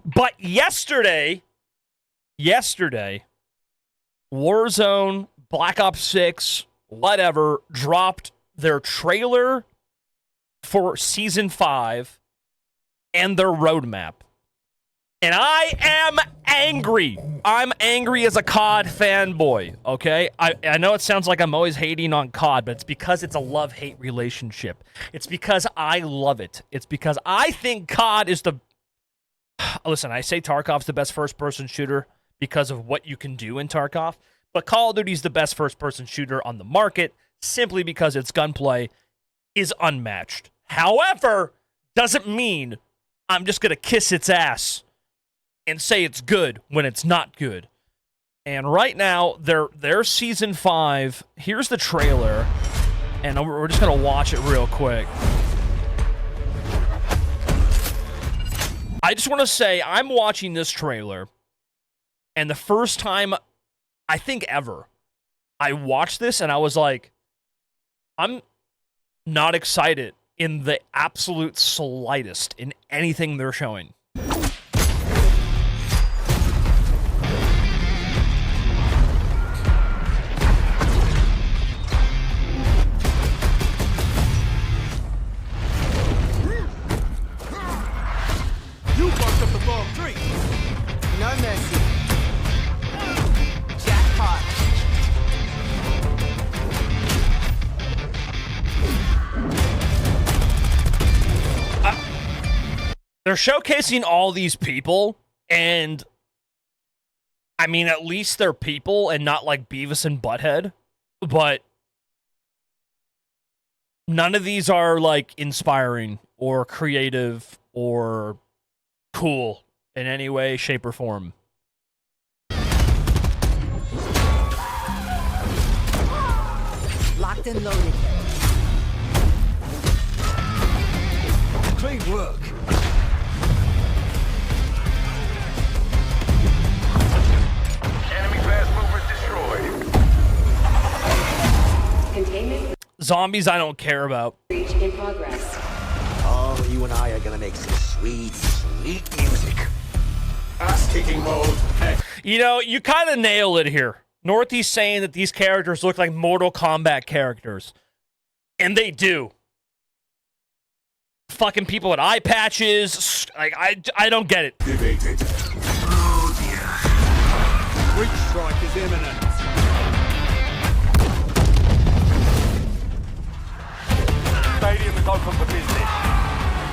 But yesterday, Warzone, Black Ops 6, whatever, dropped their trailer for Season 5 and their roadmap. And I am angry. I'm angry as a COD fanboy, okay? I know it sounds like I'm always hating on COD, but it's because it's a love-hate relationship. It's because I love it. It's because I think COD is the... Listen, I say Tarkov's the best first-person shooter because of what you can do in Tarkov, but Call of Duty's the best first-person shooter on the market simply because its gunplay is unmatched. However, doesn't mean I'm just going to kiss its ass and say it's good when it's not good. And right now, their Season 5, here's the trailer, and we're just going to watch it real quick. I just want to say, I'm watching this trailer, and the first time, I think ever, I watched this, and I was like, I'm not excited in the absolute slightest in anything they're showing. You fucked up the wrong tree. No mercy. Jackpot. They're showcasing all these people, and I mean, at least they're people and not like Beavis and Butthead, but none of these are like inspiring or creative or cool in any way, shape, or form. Locked and loaded. Clean work. Enemy fast movers destroyed. Containment Zombies, I don't care about. breach in progress. Oh, you and I are gonna make some sweet, sweet music. Ass-kicking mode. Hey. You know, you kind of nail it here. Northy's saying that these characters look like Mortal Kombat characters. And they do. Fucking people with eye patches. Like, I don't get it. Debated. Breach strike is imminent. Stadium is open for business.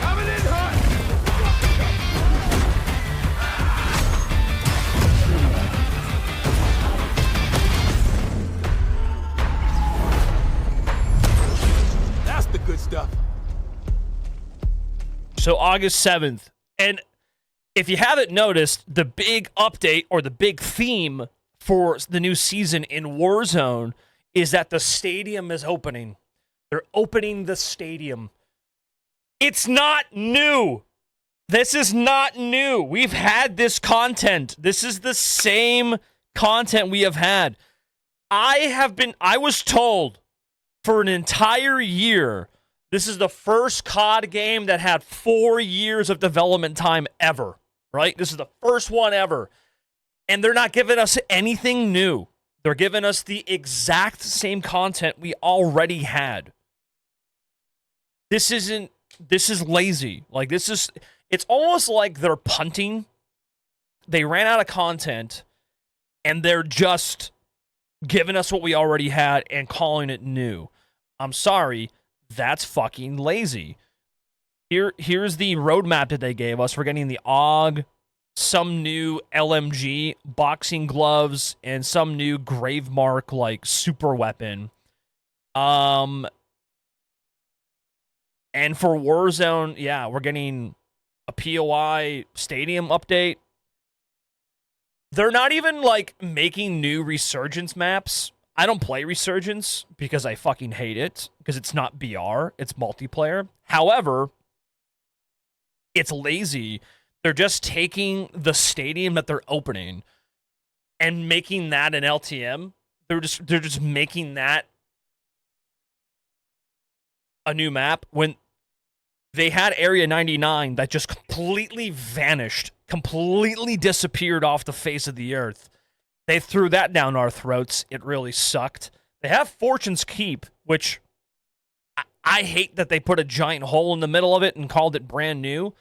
Coming in hot. That's the good stuff. So August 7th. And if you haven't noticed, the big update or the big theme for the new season in Warzone is that the stadium is opening. They're opening the stadium. It's not new. This is not new. We've had this content. This is the same content we have had. I was told for an entire year, this is the first COD game that had 4 years of development time ever, right? This is the first one ever. And they're not giving us anything new. They're giving us the exact same content we already had. This is lazy. Like, it's almost like they're punting. They ran out of content, and they're just giving us what we already had and calling it new. I'm sorry, that's fucking lazy. Here's the roadmap that they gave us. We're getting the AUG, some new LMG, boxing gloves, and some new Gravemark, like, super weapon. And for Warzone, yeah, we're getting a POI stadium update. They're not even, like, making new Resurgence maps. I don't play Resurgence because I fucking hate it, because it's not BR, it's multiplayer. However, it's lazy. They're just taking the stadium that they're opening and making that an LTM. They're just making that a new map when they had Area 99 that just completely vanished, completely disappeared off the face of the earth. They threw that down our throats. It really sucked. They have Fortune's Keep, which I hate that they put a giant hole in the middle of it and called it brand new.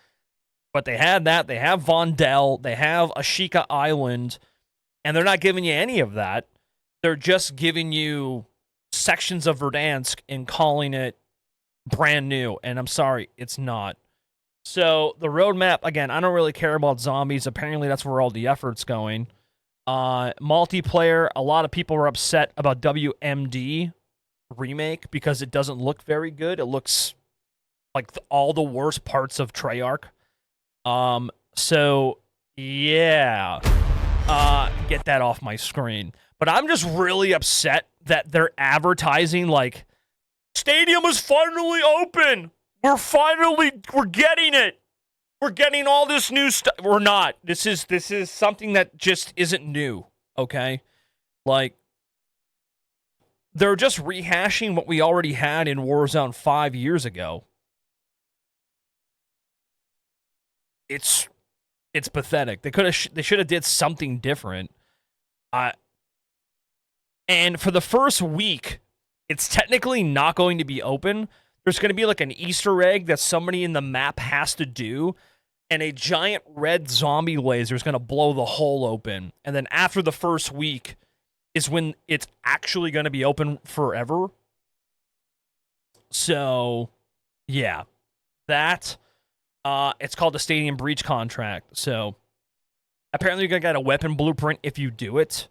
But they had that. They have Vondel. They have Ashika Island. And they're not giving you any of that. They're just giving you sections of Verdansk and calling it brand new. And I'm sorry, it's not. So the roadmap, again, I don't really care about zombies. Apparently that's where all the effort's going. Multiplayer, a lot of people are upset about WMD remake because it doesn't look very good. It looks like all the worst parts of Treyarch. So yeah, get that off my screen. But I'm just really upset that they're advertising like Stadium is finally open. We're getting it. We're getting all this new stuff. We're not. This is something that just isn't new, okay? Like, they're just rehashing what we already had in Warzone 5 years ago. It's pathetic. They should have did something different. And for the first week, it's technically not going to be open. There's going to be like an Easter egg that somebody in the map has to do, and a giant red zombie laser is going to blow the hole open. And then after the first week is when it's actually going to be open forever. So, yeah. That, it's called the Stadium Breach Contract. So, apparently you're going to get a weapon blueprint if you do it.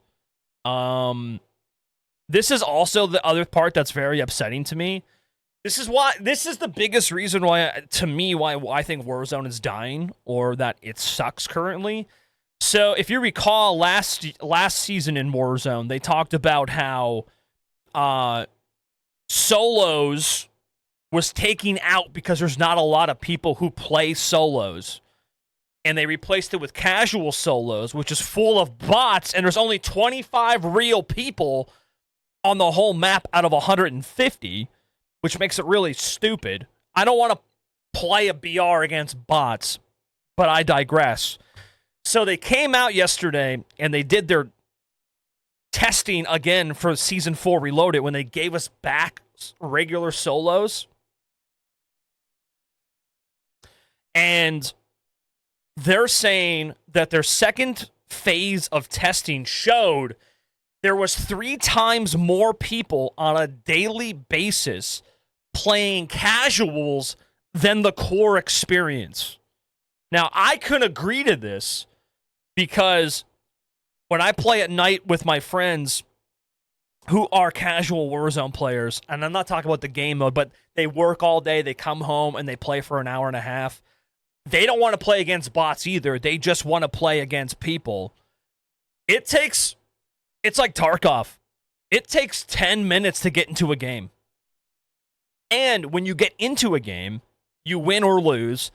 This is also the other part that's very upsetting to me. This is the biggest reason why I think Warzone is dying, or that it sucks currently. So if you recall last season in Warzone, they talked about how solos was taking out because there's not a lot of people who play solos. And they replaced it with casual solos, which is full of bots, and there's only 25 real people on the whole map out of 150, which makes it really stupid. I don't want to play a BR against bots, but I digress. So they came out yesterday, and they did their testing again for Season 4 Reloaded when they gave us back regular solos. And they're saying that their second phase of testing showed there was 3 times more people on a daily basis playing casuals than the core experience. Now, I could agree to this because when I play at night with my friends who are casual Warzone players, and I'm not talking about the game mode, but they work all day, they come home, and they play for an hour and a half. They don't want to play against bots either. They just want to play against people. It's like Tarkov. It takes 10 minutes to get into a game. And when you get into a game, you win or lose,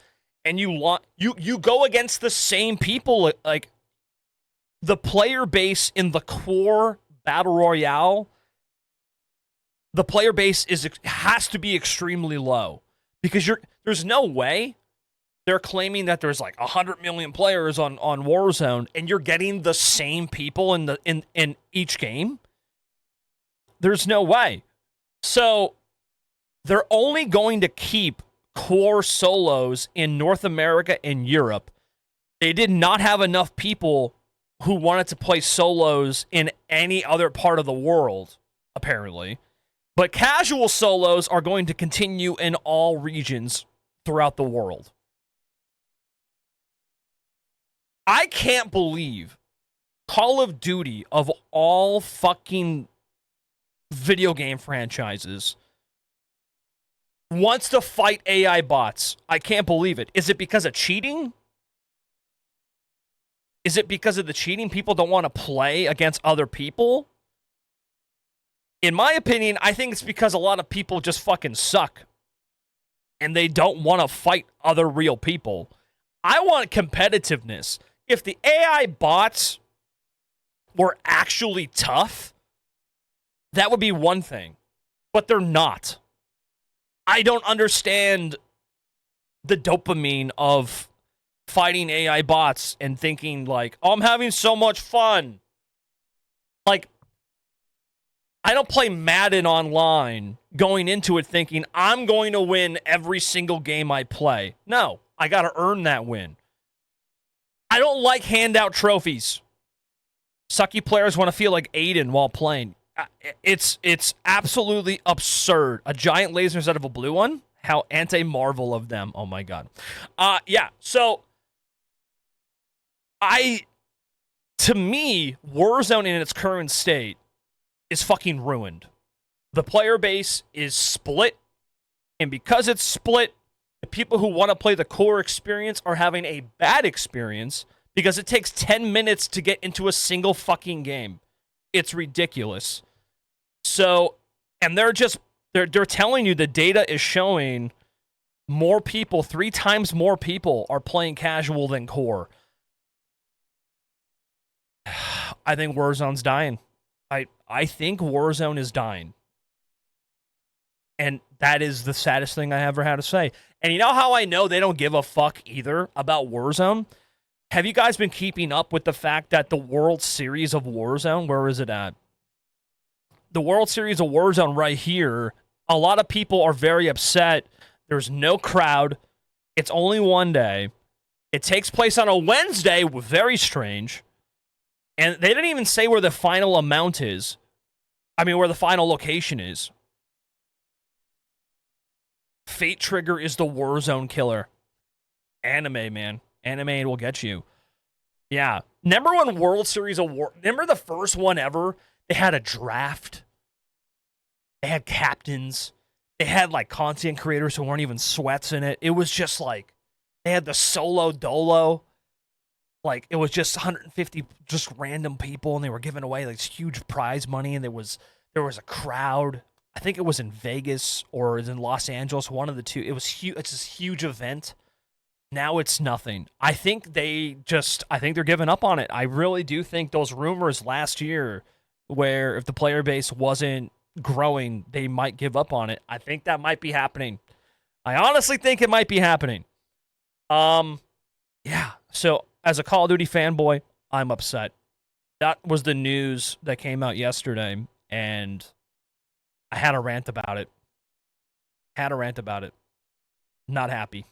and you go against the same people. Like, the player base in the core Battle Royale, the player base has to be extremely low. Because there's no way they're claiming that there's like 100 million players on Warzone, and you're getting the same people in each game. There's no way. So they're only going to keep core solos in North America and Europe. They did not have enough people who wanted to play solos in any other part of the world, apparently. But casual solos are going to continue in all regions throughout the world. I can't believe Call of Duty, of all fucking video game franchises, wants to fight AI bots. I can't believe it. Is it because of cheating? Is it because of the cheating? People don't want to play against other people? In my opinion, I think it's because a lot of people just fucking suck. And they don't want to fight other real people. I want competitiveness. If the AI bots were actually tough, that would be one thing. But they're not. I don't understand the dopamine of fighting AI bots and thinking like, oh, I'm having so much fun. Like, I don't play Madden online going into it thinking I'm going to win every single game I play. No, I got to earn that win. I don't like handout trophies. Sucky players want to feel like Aiden while playing. It's absolutely absurd. A giant laser instead of a blue one? How anti-Marvel of them. Oh my god. Yeah, so to me, Warzone in its current state is fucking ruined. The player base is split, and because it's split, the people who want to play the core experience are having a bad experience because it takes 10 minutes to get into a single fucking game. It's ridiculous. So, and they're telling you the data is showing more people, 3 times more people are playing casual than core. I think Warzone's dying. I think Warzone is dying. And that is the saddest thing I ever had to say. And you know how I know they don't give a fuck either about Warzone? Have you guys been keeping up with the fact that the World Series of Warzone, where is it at? The World Series of Warzone right here, a lot of people are very upset. There's no crowd. It's only one day. It takes place on a Wednesday, very strange. And they didn't even say where the final amount is. I mean, where the final location is. Fate Trigger is the Warzone killer. Anime, man. Anime will get you. Yeah. Remember when World Series of War... Remember the first one ever? They had a draft. They had captains. They had, like, content creators who weren't even sweats in it. It was just, like... They had the solo dolo. Like, it was just 150 just random people, and they were giving away, like, this huge prize money, and there was a crowd. I think it was in Vegas or it was in Los Angeles, one of the two. It was huge. It's this huge event. Now it's nothing. I think they're giving up on it. I really do think those rumors last year where if the player base wasn't growing, they might give up on it. I think that might be happening. I honestly think it might be happening. Yeah. So as a Call of Duty fanboy, I'm upset. That was the news that came out yesterday, and I had a rant about it. Not happy.